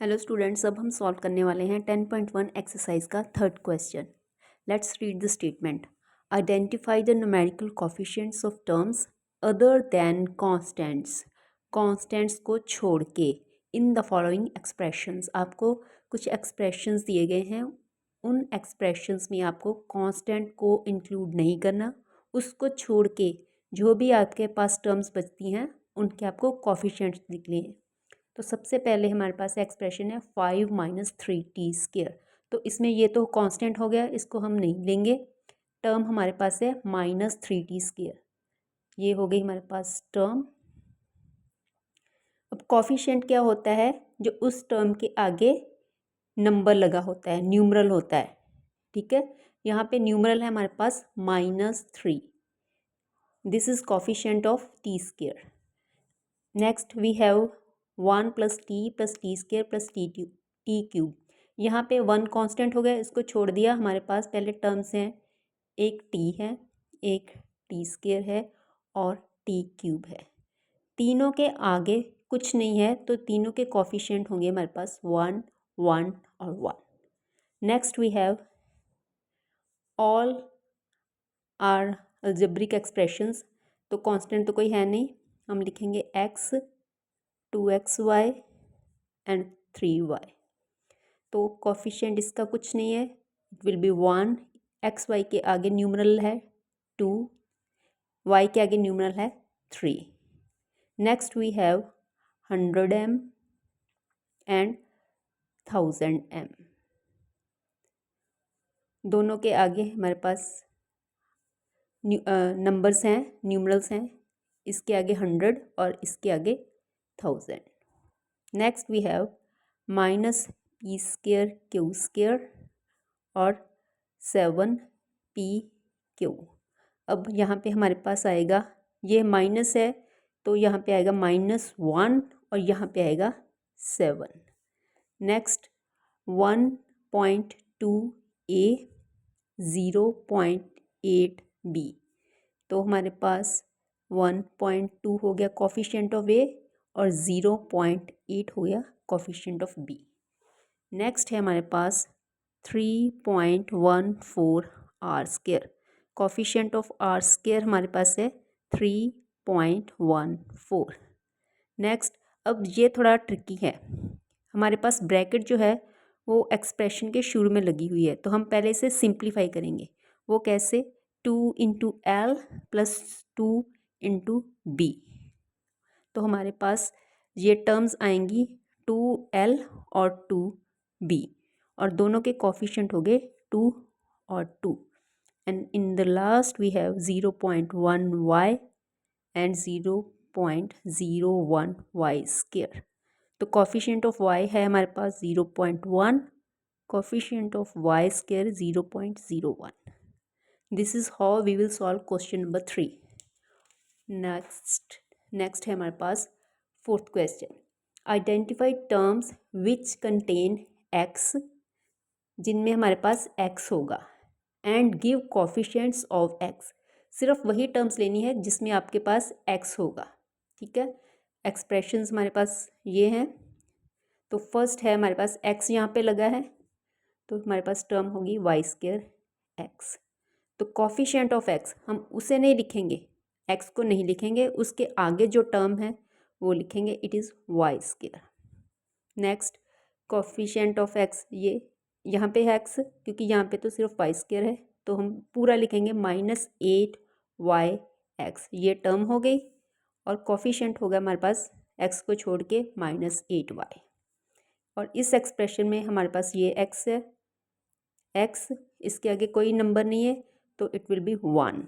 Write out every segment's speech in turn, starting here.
Hello students, अब हम solve करने वाले हैं 10.1 एक्सरसाइज का third question. Let's read the statement. Identify the numerical coefficients of terms other than constants. Constants को छोड़ के इन द फॉलोइंग एक्सप्रेशंस। आपको कुछ एक्सप्रेशंस दिए गए हैं, उन एक्सप्रेशंस में आपको कांस्टेंट को इंक्लूड नहीं करना। उसको छोड़ के जो भी आपके पास टर्म्स बचती हैं उनके आपको कोफिशिएंट्स निकले हैं। तो सबसे पहले हमारे पास एक्सप्रेशन है 5-3t²। तो इसमें ये तो कांस्टेंट हो गया, इसको हम नहीं लेंगे। टर्म हमारे पास है -3t²। ये हो गई हमारे पास टर्म। अब कॉफिशिएंट क्या होता है? जो उस टर्म के आगे नंबर लगा होता है, न्यूमरल होता है। ठीक है, यहाँ पे न्यूमरल है हमारे पास -3। This is coefficient of t²। Next we have 1 + t + t² + t³ यहाँ पे 1 कांस्टेंट हो गया, इसको छोड़ दिया। हमारे पास पहले टर्म्स हैं, एक t है, एक t² है और t³ है। तीनों के आगे कुछ नहीं है, तो तीनों के कोफिशिएंट होंगे हमारे पास 1, 1 और 1। Next we have all are algebraic expressions. तो कांस्टेंट तो कोई है नहीं, हम लिखेंगे x, 2xy एंड 3y। तो कोफिशिएंट इसका कुछ नहीं है, it will be 1। X y के आगे न्यूमरल है 2, y के आगे न्यूमरल है 3। Next we have 100m and 1000m। दोनों के आगे हमारे पास नंबर्स हैं, न्यूमरल्स हैं। इसके आगे 100 और इसके आगे 1000। Next we have -p² q² और 7pq। अब यहाँ पे हमारे पास आएगा, ये माइनस है तो यहाँ पे आएगा -1 और यहाँ पे आएगा 7। Next 1.2a 0.8b। तो हमारे पास 1.2 हो गया कोफिशिएंट ऑफ ए और 0.8 हो गया कोफिशिएंट ऑफ बी। नेक्स्ट है हमारे पास 3.14 r²। कोफिशिएंट ऑफ r² हमारे पास है 3.14। नेक्स्ट, अब ये थोड़ा ट्रिकी है। हमारे पास ब्रैकेट जो है वो एक्सप्रेशन के शुरू में लगी हुई है, तो हम पहले इसे सिंप्लीफाई करेंगे। वो कैसे? 2 × l + 2 × b। तो हमारे पास ये टर्म्स आएंगी 2l और 2b, और दोनों के कोफिशिएंट हो गए 2 और 2। And in the last we have 0.1y and 0.01y²। तो कोफिशिएंट ऑफ y है हमारे पास 0.1, coefficient of y² 0.01। This is how we will solve question number 3। Next है हमारे पास fourth question. Identify terms which contain x, जिनमें हमारे पास x होगा, and give coefficients of x। सिर्फ वही टर्म्स लेनी है जिसमें आपके पास x होगा। ठीक है, एक्सप्रेशंस हमारे पास ये हैं। तो फर्स्ट है हमारे पास x यहाँ पे लगा है, तो हमारे पास टर्म होगी y² x। तो कोफिशिएंट ऑफ x हम उसे नहीं लिखेंगे, x को नहीं लिखेंगे, उसके आगे जो टर्म है वो लिखेंगे, it is y²। Next, coefficient of x ये यहाँ पे है x, क्योंकि यहाँ पे तो सिर्फ y² है, तो हम पूरा लिखेंगे -8yx। ये टर्म हो गई, और कोफिशिएंट होगा हमारे पास x को छोड़ के -8y। और इस एक्सप्रेशन में हमारे पास ये x है, x इसके आगे कोई नंबर नहीं है, तो इट विल बी 1।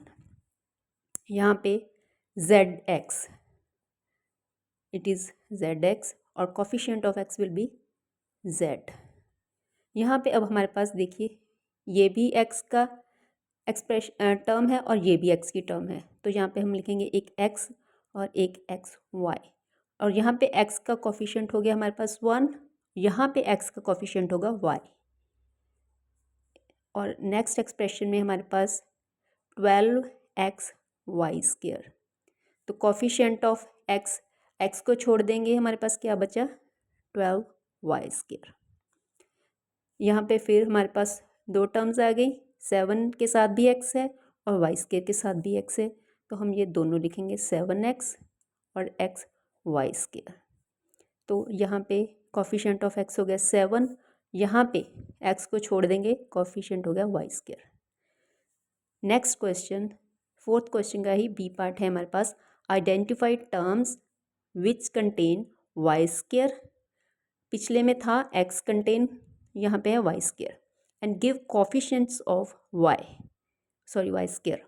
यहाँ पे zx, इट इज़ zx, और coefficient of x will be z। यहाँ पे अब हमारे पास देखिए, ये भी x का टर्म है और ये भी x की टर्म है, तो यहाँ पे हम लिखेंगे एक x और एक xy। और यहाँ पे x का कोफिशिएंट हो गया हमारे पास 1, यहाँ पे x का कोफिशिएंट होगा y। और नेक्स्ट एक्सप्रेशन में हमारे पास 12xy²। तो कोफिशिएंट ऑफ x, x को छोड़ देंगे, हमारे पास क्या बचा? 12 वाई स्केयर। यहाँ पे फिर हमारे पास दो टर्म्स आ गई, 7 के साथ भी x है और वाई स्केयर के साथ भी x है, तो हम ये दोनों लिखेंगे 7x और x वाई स्केयर। तो यहाँ पे कॉफिशेंट ऑफ x हो गया 7, यहाँ पे x को छोड़ देंगे, कॉफिशेंट हो गया y square. Next question, fourth question का ही बी पार्ट है हमारे पास। Identify terms which contain y square, पिछले में था x कंटेन, यहाँ पे है y square, and give coefficients of y square.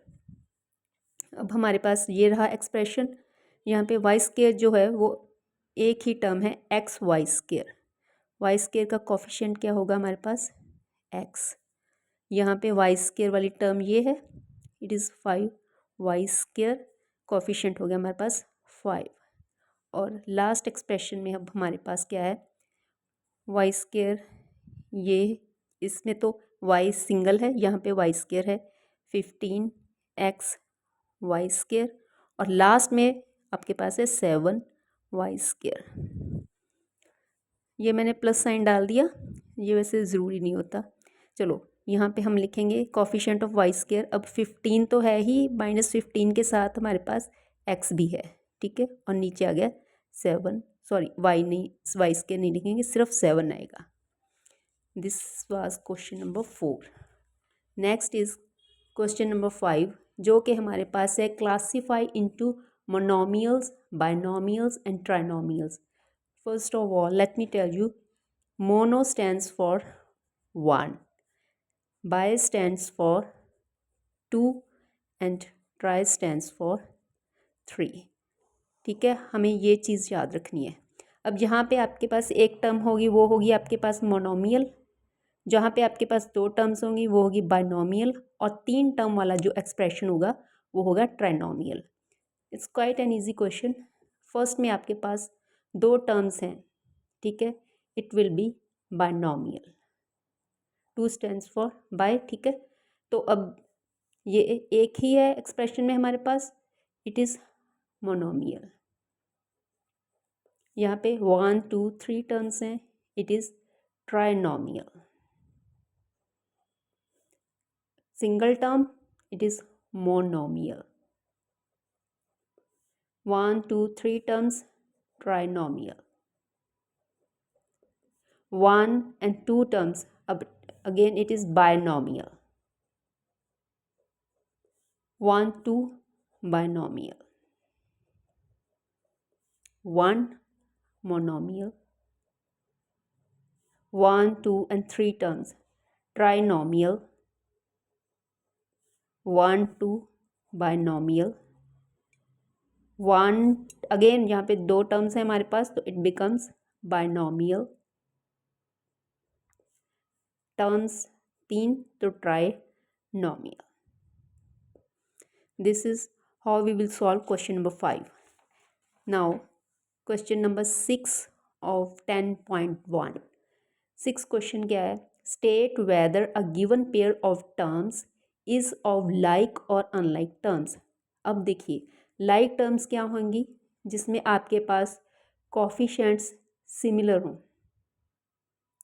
अब हमारे पास ये रहा एक्सप्रेशन, यहाँ पे वाई स्केयर जो है वो एक ही टर्म है x y square. Y square का कॉफिशेंट क्या होगा हमारे पास x, यहाँ पे वाई स्केयर वाली टर्म ये है, it is 5 y square, coefficient हो गया हमारे पास 5। और लास्ट एक्सप्रेशन में अब हमारे पास क्या है, वाई स्केयर, ये इसमें तो वाई सिंगल है, यहाँ पे वाई स्केयर है 15x वाई स्केयर, और लास्ट में आपके पास है 7 वाई स्केयर। ये मैंने प्लस साइन डाल दिया, ये वैसे ज़रूरी नहीं होता। चलो यहाँ पे हम लिखेंगे कॉफिशेंट ऑफ वाई स्केयर। अब 15 तो है ही, -15 के साथ हमारे पास x भी है, ठीक है, और नीचे आ गया 7, सॉरी वाई नहीं, वाई स्केयर नहीं लिखेंगे, सिर्फ 7 आएगा। This was question number 4। Next is question number 5, जो कि हमारे पास है classify into monomials, binomials and trinomials. First of all let me tell you, mono stands for 1, bi stands for 2 and tri stands for 3। ठीक है, हमें ये चीज़ याद रखनी है। अब यहाँ पे आपके पास एक टर्म होगी, वो होगी आपके पास मोनोमियल, जहाँ पे आपके पास दो टर्म्स होंगी वो होगी बाइनोमियल, और 3 टर्म वाला जो एक्सप्रेशन होगा वो होगा trinomial. It's quite an easy question. First में आपके पास दो टर्म्स हैं, ठीक है, it will be binomial, 2 stands for bi, ठीक है। तो अब ये एक ही है एक्सप्रेशन में हमारे पास, इट इज़ मोनोमियल। यहाँ पे 1 2 3 टर्म्स हैं, it is trinomial. Single term, it is monomial. 1 2 3 terms, trinomial. 1 and 2 terms, again it is binomial. 1 2 binomial, 1 monomial, 1 2 and 3 terms trinomial, 1 2 binomial, 1 again यहाँ पे दो टर्म्स हैं हमारे पास, तो इट बिकम्स बाइनोमियल। टर्म्स 3 तो trinomial. This is how we will solve question number 5. Now question number 6 of 10.1. 6 question क्या है, state whether a given pair of terms is of like or unlike terms. अब देखिए like terms क्या होंगी, जिसमें आपके पास coefficients similar हों,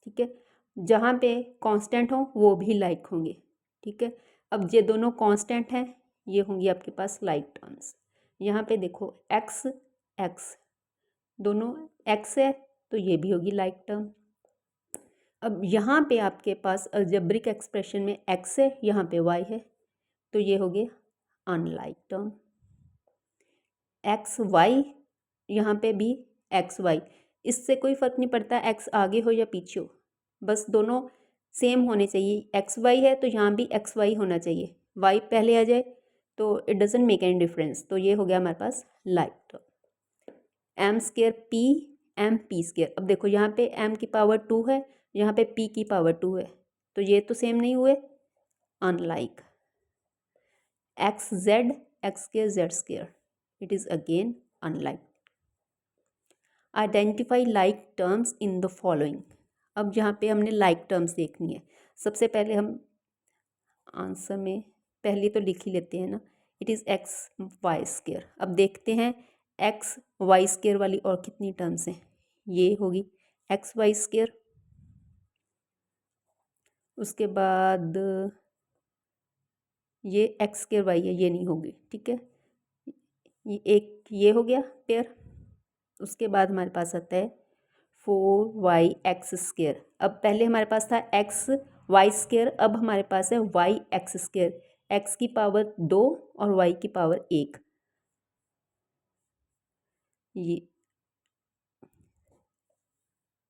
ठीक है, जहाँ पे कांस्टेंट हो वो भी लाइक होंगे, ठीक है। अब ये दोनों कांस्टेंट हैं, ये होंगी आपके पास लाइक टर्म्स। यहाँ पे देखो एक्स एक्स, दोनों एक्स है तो ये भी होगी लाइक टर्म। अब यहाँ पे आपके पास अलजेब्रिक एक्सप्रेशन में एक्स है, यहाँ पे वाई है, तो ये हो गया अनलाइक टर्म। एक्स वाई, यहाँ पे भी एक्स वाई, इससे कोई फ़र्क नहीं पड़ता एक्स आगे हो या पीछे हो, बस दोनों सेम होने चाहिए। एक्स वाई है तो यहाँ भी एक्स वाई होना चाहिए, वाई पहले आ जाए तो it doesn't make any difference. तो ये हो गया हमारे पास like term. M square p, m p square. अब देखो यहाँ पे एम की पावर 2 है, यहाँ पे पी की पावर 2 है, तो ये तो सेम नहीं हुए, unlike. X Z, x square Z square, it is again unlike. Identify like terms in the following. अब यहाँ पे हमने लाइक टर्म्स देखनी है। सबसे पहले हम आंसर में पहले तो लिख ही लेते हैं ना, it is x y square. अब देखते हैं एक्स वाई स्केयर वाली और कितनी टर्म्स हैं। ये होगी एक्स वाई स्केयर, उसके बाद ये एक्स स्केयर वाई है, ये नहीं होगी, ठीक है। ये एक ये हो गया पेयर। उसके बाद हमारे पास आता है 4y(x²। अब पहले हमारे पास था x(y²), अब हमारे पास है y(x²), x की पावर 2 और y की पावर 1। ये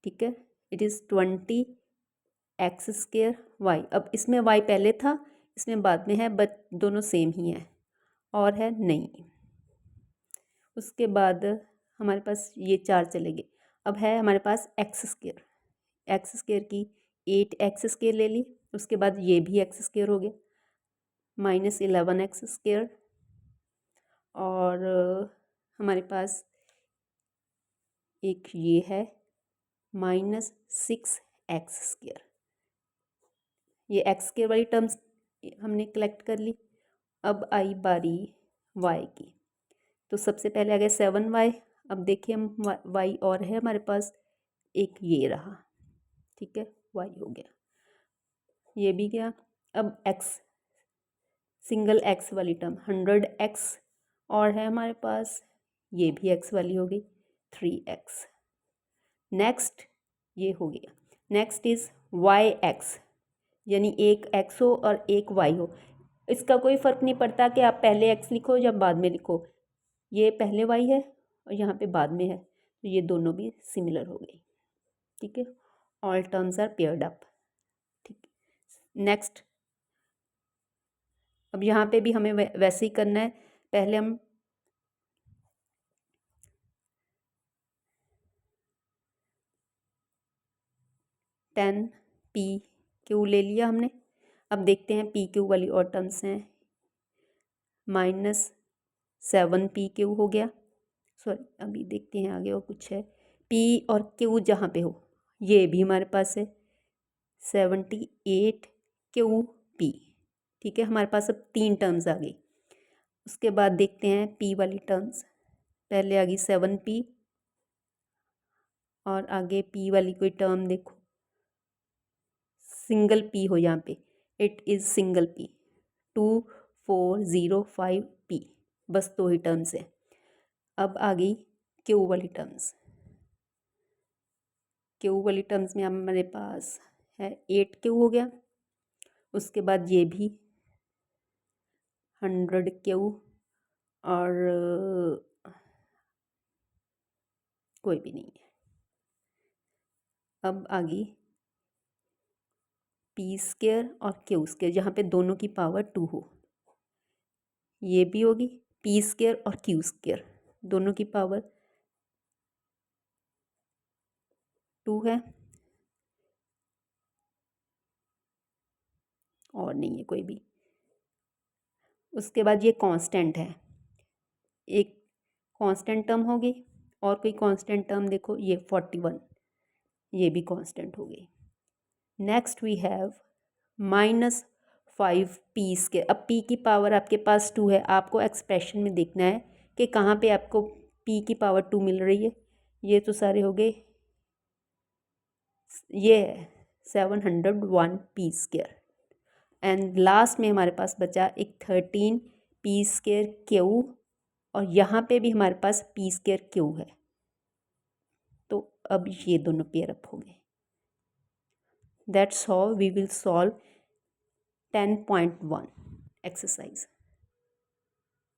ठीक है, इट इज़ 20(x²y). अब इसमें y पहले था, इसमें बाद में है, बट दोनों सेम ही हैं और है नहीं। उसके बाद हमारे पास ये 4 चलेंगे। अब है हमारे पास x²। x² की 8(x²) ले ली, उसके बाद ये भी x² हो गया, -11(x²), और हमारे पास एक ये है -6(x²). ये x² वाली टर्म्स हमने कलेक्ट कर ली। अब आई बारी y की, तो सबसे पहले आ गया 7y। अब देखिए हम y और है हमारे पास, एक ये रहा, ठीक है, y हो गया, ये भी गया। अब x, सिंगल x वाली टर्म 100x और है हमारे पास, ये भी x वाली हो गई 3x। नेक्स्ट ये हो गया। नेक्स्ट इज़ yx, यानी एक x हो और एक y हो। इसका कोई फ़र्क नहीं पड़ता कि आप पहले x लिखो या बाद में लिखो, ये पहले y है और यहाँ पे बाद में है, तो ये दोनों भी सिमिलर हो गई, ठीक है। All terms are paired up, ठीक। नेक्स्ट, अब यहाँ पे भी हमें वैसे ही करना है। पहले हम 10p(q) ले लिया हमने। अब देखते हैं p(q) वाली और टर्म्स हैं। -7p(q) हो गया, सॉरी अभी देखते हैं आगे और कुछ है। p और q जहाँ पे हो, ये भी हमारे पास है 78qp, ठीक है। हमारे पास अब 3 टर्म्स आ गई। उसके बाद देखते हैं p वाली टर्म्स। पहले आ गई 7p और आगे p वाली कोई टर्म देखो, सिंगल p हो यहाँ पे, it is single p, 2405p, बस 2 ही टर्म्स है। अब आ गई q वाली टर्म्स। q वाली टर्म्स में हमारे पास है 8q हो गया, उसके बाद ये भी 100q और कोई भी नहीं है। अब आ गई p² और q², जहाँ पे दोनों की पावर 2 हो, ये भी होगी p² और q², दोनों की पावर 2 है और नहीं है कोई भी। उसके बाद ये कांस्टेंट है, एक कांस्टेंट टर्म होगी और कोई कांस्टेंट टर्म देखो, ये 41, ये भी कांस्टेंट हो गई। Next we have -5p²। अब p की पावर आपके पास 2 है, आपको एक्सप्रेशन में देखना है कि कहाँ पे आपको p की पावर 2 मिल रही है। ये तो सारे हो गए, ये है 701p²। एंड लास्ट में हमारे पास बचा एक 13p²q, और यहाँ पे भी हमारे पास p²q है, तो अब ये दोनों पेयर अप हो गए। That's how we will solve 10.1 exercise.